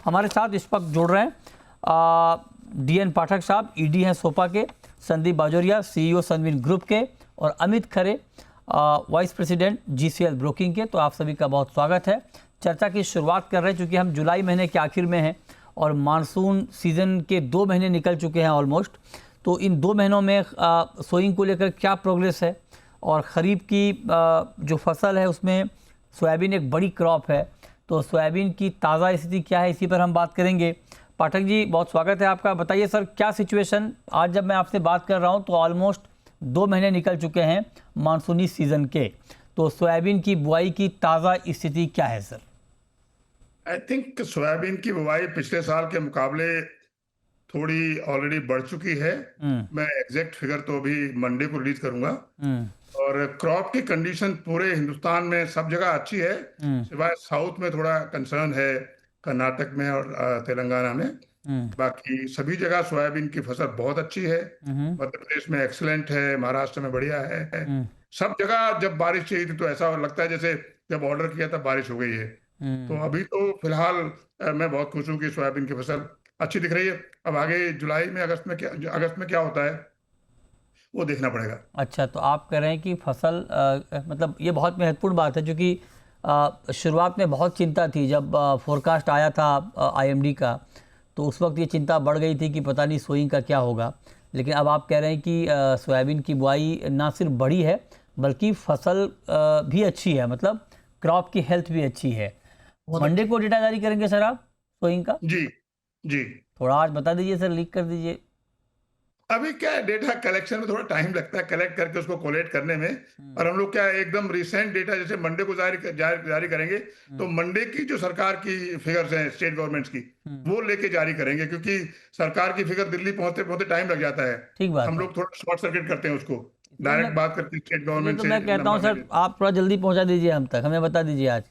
हमारे साथ इस वक्त जुड़ रहे हैं DN पाठक साहब, ED हैं सोपा के, संदीप बाजोरिया CEO सनविन ग्रुप के, और Amit Khare vice president GCL broking के। तो आप सभी का बहुत स्वागत है। चर्चा की शुरुआत कर रहे हैं चूँकि हम जुलाई महीने के आखिर में हैं और मानसून सीज़न के 2 महीने निकल चुके हैं ऑलमोस्ट। तो इन 2 महीनों में सोइंग को लेकर क्या प्रोग्रेस है, और ख़रीफ की जो फसल है उसमें सोयाबीन एक बड़ी क्रॉप है, तो सोयाबीन की ताज़ा स्थिति क्या है, इसी पर हम बात करेंगे। पाठक जी, बहुत स्वागत है आपका। बताइए सर, क्या सिचुएशन, आज जब मैं आपसे बात कर रहा हूं तो ऑलमोस्ट 2 महीने निकल चुके हैं मानसूनी सीज़न के, तो सोयाबीन की बुआई की ताज़ा स्थिति क्या है सर? आई थिंक सोयाबीन की बुवाई पिछले साल के मुकाबले थोड़ी ऑलरेडी बढ़ चुकी है। मैं एग्जैक्ट फिगर तो अभी मंडे को रिलीज करूंगा। और क्रॉप की कंडीशन पूरे हिंदुस्तान में सब जगह अच्छी है, सिवाय साउथ में थोड़ा कंसर्न है, कर्नाटक में और तेलंगाना में। बाकी सभी जगह सोयाबीन की फसल बहुत अच्छी है। मध्य प्रदेश में एक्सीलेंट है, महाराष्ट्र में बढ़िया है। सब जगह जब बारिश चाहिए थी तो ऐसा लगता है जैसे जब ऑर्डर किया था बारिश हो गई है। तो अभी तो फिलहाल मैं बहुत खुश हूँ कि सोयाबीन की फसल अच्छी दिख रही है। अब आगे जुलाई में अगस्त में क्या होता है वो देखना पड़ेगा। अच्छा, तो आप कह रहे हैं कि फसल मतलब ये बहुत महत्वपूर्ण बात है, क्योंकि शुरुआत में बहुत चिंता थी जब फोरकास्ट आया था IMD का, तो उस वक्त ये चिंता बढ़ गई थी कि पता नहीं सोइंग का क्या होगा। लेकिन अब आप कह रहे हैं कि सोयाबीन की बुआई ना सिर्फ बड़ी है बल्कि फसल भी अच्छी है, मतलब क्रॉप की हेल्थ भी अच्छी है। मंडे को डेटा जारी करेंगे सर आप सोइंग का? जी जी, थोड़ा आज बता दीजिए सर, लीक कर दीजिए। अभी क्या है, डेटा कलेक्शन में थोड़ा टाइम लगता है, कलेक्ट करके उसको कोलेट करने में। और हम लोग क्या है, एकदम रिसेंट डेटा जैसे मंडे को जारी करेंगे तो मंडे की जो सरकार की फिगर्स हैं स्टेट गवर्नमेंट्स की, वो लेके जारी करेंगे, क्योंकि सरकार की फिगर दिल्ली पहुंचते पहुंचते टाइम लग जाता है। ठीक बात हम है। लोग थोड़ा शॉर्ट सर्किट करते हैं उसको, तो मैं डायरेक्ट बात करके स्टेट इसलिए गवर्नमेंट तो से मैं कहता हूँ नंबर सर, लेंगे। आप थोड़ा जल्दी पहुंचा दीजिए हम तक, हमें बता दीजिए आज।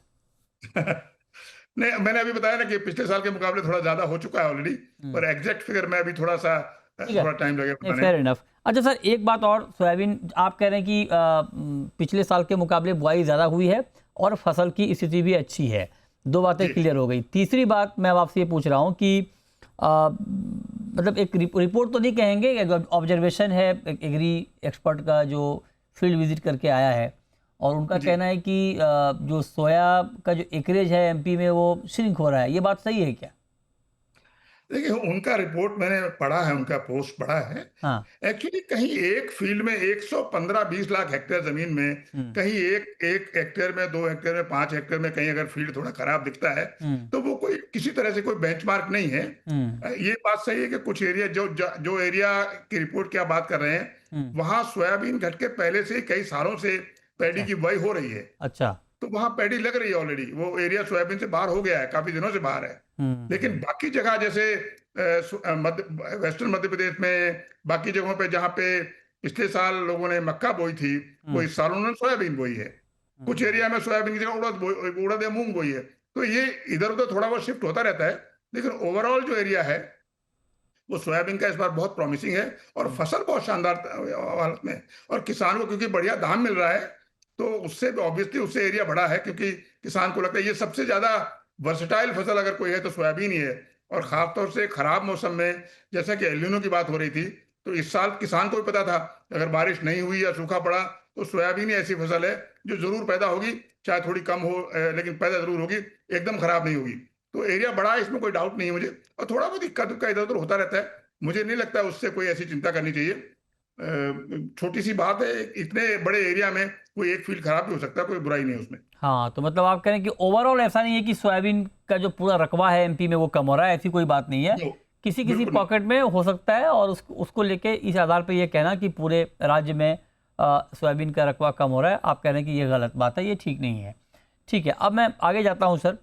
नहीं, मैंने अभी बताया ना कि पिछले साल के मुकाबले थोड़ा ज्यादा हो चुका है ऑलरेडी, और एग्जैक्ट फिगर में अभी ठीक है, थोड़ा टाइम लगेगा नहीं बताने फेयर में। इनफ। अच्छा सर, एक बात और, सोयाबीन आप कह रहे हैं कि पिछले साल के मुकाबले बुआई ज़्यादा हुई है और फसल की स्थिति भी अच्छी है। 2 बातें जी क्लियर हो गई। तीसरी बात मैं अब आपसे ये पूछ रहा हूँ कि मतलब एक रिपोर्ट तो नहीं कहेंगे, ऑब्जर्वेशन है एक एग्री एक्सपर्ट का जो फील्ड विजिट करके आया है, और उनका जी, कहना है कि जो सोया का जो एकरेज है MP में वो श्रिंक हो रहा है। ये बात सही है क्या? देखिए उनका रिपोर्ट मैंने पढ़ा है, उनका पोस्ट पढ़ा है। हाँ। एक्चुअली कहीं एक फील्ड में 115-20 लाख हेक्टेयर जमीन में, कहीं एक एक हेक्टेयर में, 2 हेक्टेयर में, 5 हेक्टेयर में कहीं अगर फील्ड थोड़ा खराब दिखता है तो वो कोई किसी तरह से कोई बेंचमार्क नहीं है। ये बात सही है कि कुछ एरिया जो एरिया की रिपोर्ट की आप बात कर रहे हैं, वहां सोयाबीन घट के पहले से कई सालों से पैडी अच्छा। की बुआई हो रही है। अच्छा। तो वहां पैडी लग रही है ऑलरेडी, वो एरिया सोयाबीन से बाहर हो गया है, काफी दिनों से बाहर है। लेकिन बाकी जगह जैसे वेस्टर्न मध्य प्रदेश में, बाकी जगहों पे जहाँ पे पिछले साल लोगों ने मक्का बोई थी, वो इस साल उन्होंने सोयाबीन बोई है। कुछ एरिया में सोयाबीन की जगह उड़द या मूंग बोई है। तो ये इधर उधर थोड़ा बहुत शिफ्ट होता रहता है, लेकिन ओवरऑल जो एरिया है वो सोयाबीन का इस बार बहुत प्रॉमिसिंग है, और फसल बहुत शानदार हालत में है। और किसान को क्योंकि बढ़िया दाम मिल रहा है, तो उससे ऑब्वियसली उससे एरिया बढ़ा है, क्योंकि किसान को लगता है ये सबसे ज्यादा वर्सेटाइल फसल अगर कोई है तो सोयाबीन ही है। और खासतौर से खराब मौसम में, जैसा कि एल नीनो की बात हो रही थी, तो इस साल किसान को भी पता था अगर बारिश नहीं हुई या सूखा पड़ा तो सोयाबीन ही ऐसी फसल है जो जरूर पैदा होगी, चाहे थोड़ी कम हो, लेकिन पैदा जरूर होगी, एकदम खराब नहीं होगी। तो एरिया बड़ा है, इसमें कोई डाउट नहीं है मुझे। और थोड़ा बहुत इक्का दुक्का इधर उधर होता रहता है, मुझे नहीं लगता उससे कोई ऐसी चिंता करनी चाहिए। छोटी सी बात है, इतने बड़े एरिया में कोई एक फील्ड खराब भी हो सकता है, कोई बुराई नहीं है उसमें। हाँ, तो मतलब आप कह रहे हैं कि ओवरऑल ऐसा नहीं है कि सोयाबीन का जो पूरा रकबा है MP में वो कम हो रहा है, ऐसी कोई बात नहीं है। नो, किसी किसी बिल्कुल नहीं। पॉकेट में हो सकता है, और उसको लेके इस आधार पे ये कहना कि पूरे राज्य में सोयाबीन का रकबा कम हो रहा है, आप कह रहे हैं कि ये गलत बात है, ये ठीक नहीं है। ठीक है, अब मैं आगे जाता हूँ सर।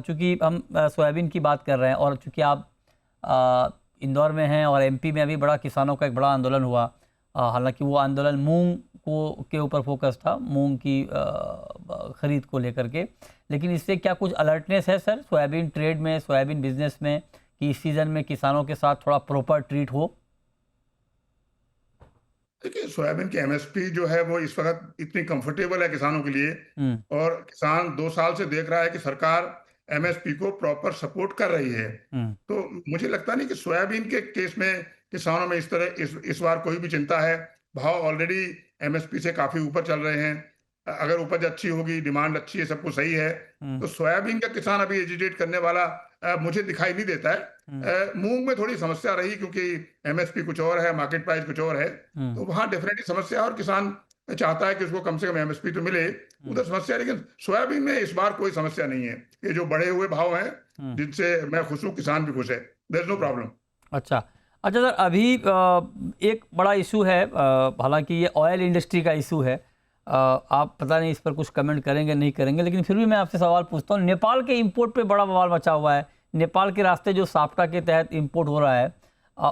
चूँकि हम सोयाबीन की बात कर रहे हैं, और चूँकि आप इंदौर में हैं और MP में अभी बड़ा किसानों का एक बड़ा आंदोलन हुआ, हालांकि वो आंदोलन मूंग को के ऊपर फोकस था, मूंग की खरीद को लेकर के। लेकिन इससे क्या कुछ अलर्टनेस है सर सोयाबीन ट्रेड में, सोयाबीन बिजनेस में, कि इस सीज़न में किसानों के साथ थोड़ा प्रॉपर ट्रीट हो? देखिए सोयाबीन की MSP जो है वो इस वक्त इतनी कंफर्टेबल है किसानों के लिए। हम्म। और किसान 2 साल से देख रहा है कि सरकार एमएसपी को प्रॉपर सपोर्ट कर रही है। तो मुझे लगता नहीं कि सोयाबीन के केस में किसानों में इस बार कोई भी चिंता है। भाव ऑलरेडी एमएसपी से काफी ऊपर चल रहे हैं। अगर उपज अच्छी होगी, डिमांड अच्छी है, सब कुछ सही है, तो सोयाबीन का किसान अभी एजिटेट करने वाला मुझे दिखाई नहीं देता है। मूंग में थोड़ी समस्या रही क्योंकि एमएसपी कुछ और है, मार्केट प्राइस कुछ और है, तो वहां डेफिनेटली समस्या है और किसान चाहता है कि उसको कम से कम एमएसपी तो मिले, उधर समस्या है। लेकिन सोयाबीन में इस बार कोई समस्या नहीं है। ये जो बढ़े हुए भाव हैं जिनसे मैं खुश हूँ, किसान भी खुश है, देयर इज नो प्रॉब्लम। अच्छा सर, अभी एक बड़ा इशू है, हालांकि ये ऑयल इंडस्ट्री का इशू है। आप पता नहीं इस पर कुछ कमेंट करेंगे नहीं करेंगे, लेकिन फिर भी मैं आपसे सवाल पूछता हूँ। नेपाल के इंपोर्ट पे बड़ा बवाल मचा हुआ है। नेपाल के रास्ते जो साप्टा के तहत इंपोर्ट हो रहा है,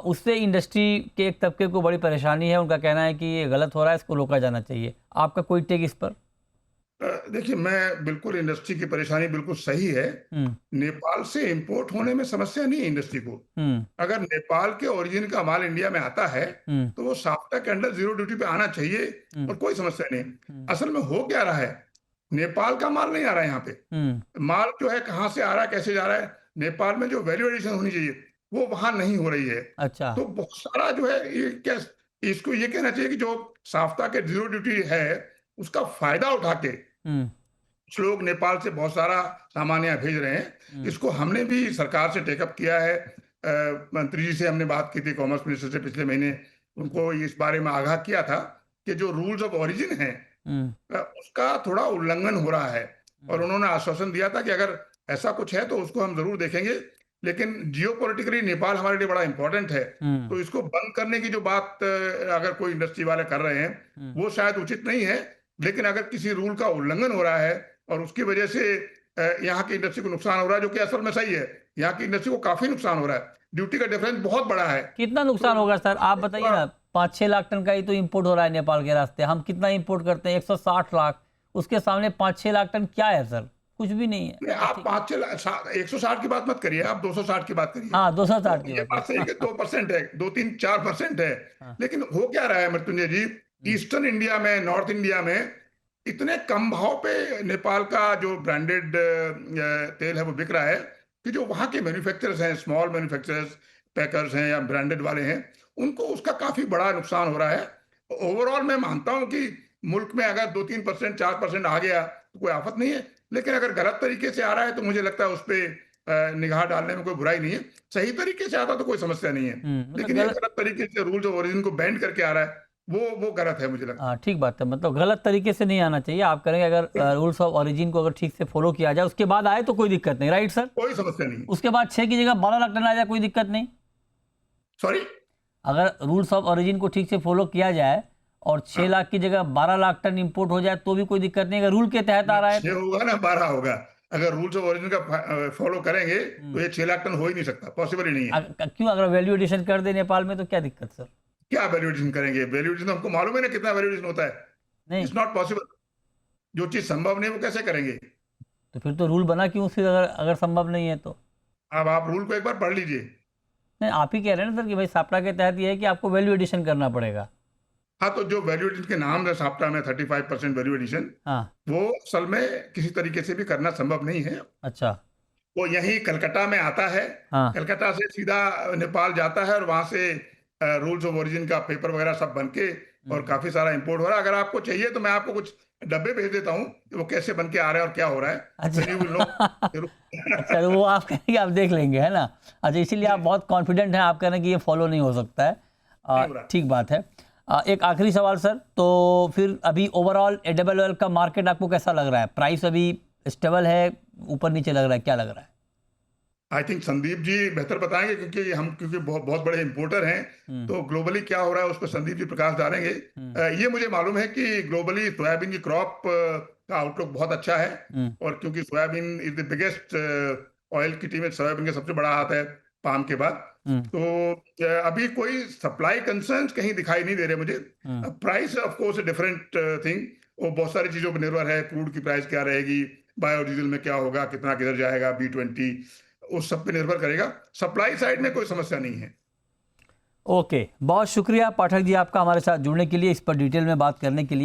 उससे इंडस्ट्री के एक तबके को बड़ी परेशानी है। उनका कहना है कि ये गलत हो रहा है, इसको रोका जाना चाहिए। आपका कोई टेक इस पर? देखिए, मैं बिल्कुल, इंडस्ट्री की परेशानी बिल्कुल सही है। नेपाल से इंपोर्ट होने में समस्या नहीं है इंडस्ट्री को। अगर नेपाल के ओरिजिन का माल इंडिया में आता है तो वो साफ्टा के अंडर जीरो ड्यूटी पे आना चाहिए और कोई समस्या नहीं। असल में हो क्या रहा है, नेपाल का माल नहीं आ रहा है यहाँ पे। माल जो है कहाँ से आ रहा है, कैसे जा रहा है, नेपाल में जो वैल्यू एडिशन होनी चाहिए वो वहां नहीं हो रही है। अच्छा। तो बहुत सारा जो है, ये क्या, इसको ये कहना चाहिए कि जो साफ्टा के जीरो ड्यूटी है उसका फायदा उठा के कुछ लोग नेपाल से बहुत सारा सामान यहाँ भेज रहे हैं। इसको हमने भी सरकार से टेकअप किया है। मंत्री जी से हमने बात की थी, कॉमर्स मिनिस्टर से पिछले महीने, उनको इस बारे में आगाह किया था कि जो रूल्स ऑफ ओरिजिन है उसका थोड़ा उल्लंघन हो रहा है, और उन्होंने आश्वासन दिया था कि अगर ऐसा कुछ है तो उसको हम जरूर देखेंगे। लेकिन जियोपॉलिटिकली नेपाल हमारे लिए बड़ा इंपॉर्टेंट है, तो इसको बंद करने की जो बात अगर कोई इंडस्ट्री वाले कर रहे हैं वो शायद उचित नहीं है। लेकिन अगर किसी रूल का उल्लंघन हो रहा है और उसकी वजह से यहाँ की इंडस्ट्री को नुकसान हो रहा है, जो कि असल में सही है, यहाँ की इंडस्ट्री को काफी नुकसान हो रहा है। ड्यूटी का डिफरेंस बहुत बड़ा है। कितना नुकसान होगा सर, आप बताइए ना। 5-6 लाख टन का ही तो इंपोर्ट हो रहा है नेपाल के रास्ते। हम कितना इंपोर्ट करते हैं? 160 लाख। उसके सामने 5-6 लाख टन क्या है सर? कुछ भी नहीं है। आप 160 की बात मत करिए, आप 260 की बात करिए। हाँ, 260 की ये बात सही है कि 2% है, 2-3-4% है। लेकिन हो क्या रहा है मृत्युंजय जी, ईस्टर्न इंडिया में, नॉर्थ इंडिया में इतने कम भाव पे नेपाल का जो ब्रांडेड तेल है वो बिक रहा है कि जो वहां के मैन्युफैक्चरर्स हैं, स्मॉल मैन्युफैक्चरर्स, पैकर्स हैं या ब्रांडेड वाले हैं, उनको उसका काफी बड़ा नुकसान हो रहा है। ओवरऑल मैं मानता हूं कि मुल्क में अगर 2-3%, 4% आ गया तो कोई आफत नहीं है, लेकिन अगर गलत तरीके से आ रहा है तो मुझे लगता है उस पर निगाह डालने में कोई बुराई नहीं है। सही तरीके से आता तो कोई समस्या नहीं है, लेकिन ये गलत तरीके से रूल्स ऑफ ओरिजिन को बैंड करके आ रहा है, वो गलत है मुझे लगता है। हाँ, ठीक बात है। मतलब गलत तरीके से नहीं आना चाहिए। आप करेंगे अगर रूल्स ऑफ ओरिजिन को अगर ठीक से फॉलो किया जाए, उसके बाद आए तो कोई दिक्कत नहीं, राइट सर? कोई समस्या नहीं। उसके बाद 6 की जगह 12 लाख टन आ जाए, कोई दिक्कत नहीं। सॉरी, अगर रूल्स ऑफ ओरिजिन को ठीक से फॉलो किया जाए और 6 लाख की जगह 12 लाख टन इंपोर्ट हो जाए तो भी कोई दिक्कत नहीं। अगर रूल के तहत आ रहा है 6 होगा ना 12 होगा। अगर रूल्स ऑफ ओरिजिन का फॉलो करेंगे तो ये 6 लाख टन हो ही नहीं सकता, पॉसिबल ही नहीं है। क्यों? अगर वैल्यू एडिशन कर दे नेपाल में तो क्या दिक्कत सर? क्या वैल्यू एडिशन करेंगे? वैल्यू एडिशन हमको मालूम है ना कितना वैल्यू एडिशन होता है। नहीं, इट्स नॉट पॉसिबल। जो चीज संभव नहीं वो कैसे करेंगे? तो फिर तो रूल बना क्यों फिर, अगर संभव नहीं है तो? अब आप रूल को एक बार पढ़ लीजिए। नहीं, आप ही कह रहे हैं ना सर कि भाई साप्टा के तहत ये है कि आपको वैल्यू एडिशन करना पड़ेगा। हाँ, तो जो वैल्यू एडिशन के नाम है साप्टा में 35% वैल्यू एडिशन, हाँ। वो असल में किसी तरीके से भी करना संभव नहीं है। अच्छा। वो यहीं कलकत्ता में आता है। हाँ। कलकत्ता से सीधा नेपाल जाता है और वहां से रूल्स ऑफ ओरिजिन का पेपर वगैरह सब बन के और काफी सारा इंपोर्ट हो रहा है। अगर आपको चाहिए तो मैं आपको कुछ डब्बे भेज देता हूँ कि वो कैसे बन के आ रहे हैं और क्या हो रहा है। अच्छा। Then you will know। अच्छा, तो वो आप कहेंगे, आप देख लेंगे, है ना? अच्छा, इसीलिए आप बहुत कॉन्फिडेंट हैं, आप कह रहे हैं कि ये फॉलो नहीं हो सकता है। ठीक बात है। एक आखिरी सवाल सर, तो फिर अभी ओवरऑल एडिबल ऑयल का मार्केट आपको कैसा लग रहा है? प्राइस अभी स्टेबल है, ऊपर नीचे लग रहा है, क्या लग रहा है? आई थिंक संदीप जी बेहतर बताएंगे, क्योंकि बहुत बड़े इंपोर्टर हैं, तो ग्लोबली क्या हो रहा है उस पर संदीप जी प्रकाश डालेंगे। ये मुझे मालूम है कि ग्लोबली सोयाबीन की क्रॉप का आउटलुक बहुत अच्छा है, और क्योंकि soybean is the biggest oil की टीम में, सोयाबीन का सबसे बड़ा हाथ है पाम के बाद, तो अभी कोई सप्लाई कंसर्न्स कहीं दिखाई नहीं दे रहे मुझे। Price of course different thing, वो बहुत सारी चीजों पर निर्भर है। क्रूड की प्राइस क्या रहेगी, बायोडीजल में क्या होगा, कितना किधर जाएगा, B20, उस सब पे निर्भर करेगा। सप्लाई साइड में कोई समस्या नहीं है। ओके, बहुत शुक्रिया पाठक जी आपका हमारे साथ जुड़ने के लिए, इस पर डिटेल में बात करने के लिए।